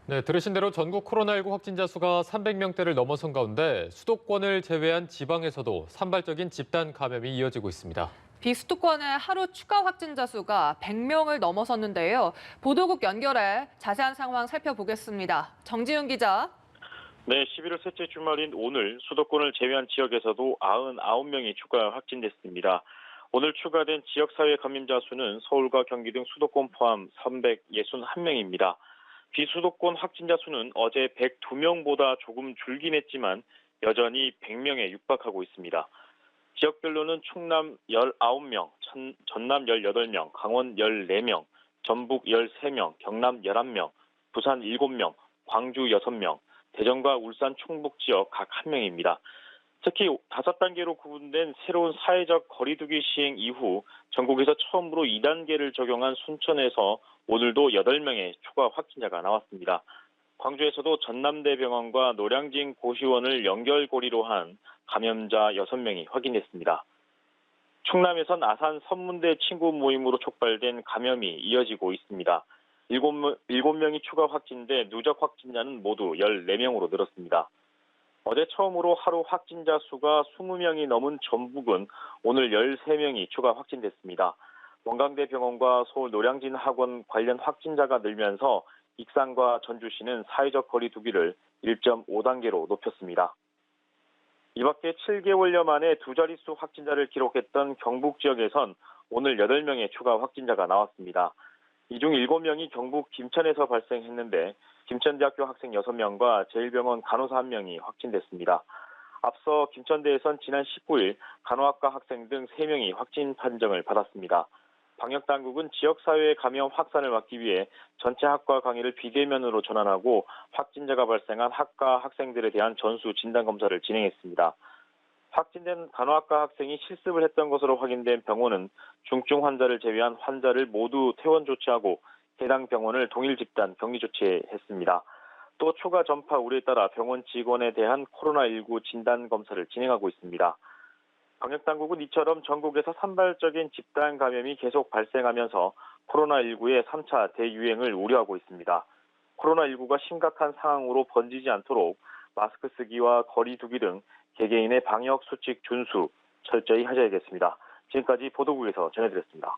네, 들으신 대로 전국 코로나19 확진자 수가 300명대를 넘어선 가운데 수도권을 제외한 지방에서도 산발적인 집단 감염이 이어지고 있습니다. 비수도권의 하루 추가 확진자 수가 100명을 넘어섰는데요. 보도국 연결해 자세한 상황 살펴보겠습니다. 정지훈 기자. 네, 11월 셋째 주말인 오늘 수도권을 제외한 지역에서도 99명이 추가 확진됐습니다. 오늘 추가된 지역사회 감염자 수는 서울과 경기 등 수도권 포함 361명입니다. 비수도권 확진자 수는 어제 102명보다 조금 줄긴 했지만 여전히 100명에 육박하고 있습니다. 지역별로는 충남 19명, 전남 18명, 강원 14명, 전북 13명, 경남 11명, 부산 7명, 광주 6명, 대전과 울산 충북 지역 각 1명입니다. 특히 5단계로 구분된 새로운 사회적 거리두기 시행 이후 전국에서 처음으로 2단계를 적용한 순천에서 오늘도 8명의 추가 확진자가 나왔습니다. 광주에서도 전남대병원과 노량진 고시원을 연결고리로 한 감염자 6명이 확인됐습니다. 충남에선 아산 선문대 친구 모임으로 촉발된 감염이 이어지고 있습니다. 7명이 추가 확진돼 누적 확진자는 모두 14명으로 늘었습니다. 어제 처음으로 하루 확진자 수가 20명이 넘은 전북은 오늘 13명이 추가 확진됐습니다. 원광대병원과 서울 노량진 학원 관련 확진자가 늘면서 익산과 전주시는 사회적 거리 두기를 1.5단계로 높였습니다. 이 밖에 7개월여 만에 두 자릿수 확진자를 기록했던 경북 지역에선 오늘 8명의 추가 확진자가 나왔습니다. 이 중 7명이 경북 김천에서 발생했는데 김천대학교 학생 6명과 제1병원 간호사 1명이 확진됐습니다. 앞서 김천대에선 지난 19일 간호학과 학생 등 3명이 확진 판정을 받았습니다. 방역당국은 지역사회의 감염 확산을 막기 위해 전체 학과 강의를 비대면으로 전환하고 확진자가 발생한 학과 학생들에 대한 전수 진단검사를 진행했습니다. 확진된 간호학과 학생이 실습을 했던 것으로 확인된 병원은 중증 환자를 제외한 환자를 모두 퇴원 조치하고 해당 병원을 동일 집단 격리 조치했습니다. 또 추가 전파 우려에 따라 병원 직원에 대한 코로나19 진단 검사를 진행하고 있습니다. 방역당국은 이처럼 전국에서 산발적인 집단 감염이 계속 발생하면서 코로나19의 3차 대유행을 우려하고 있습니다. 코로나19가 심각한 상황으로 번지지 않도록 마스크 쓰기와 거리 두기 등 개개인의 방역 수칙 준수 철저히 하셔야겠습니다. 지금까지 보도국에서 전해드렸습니다.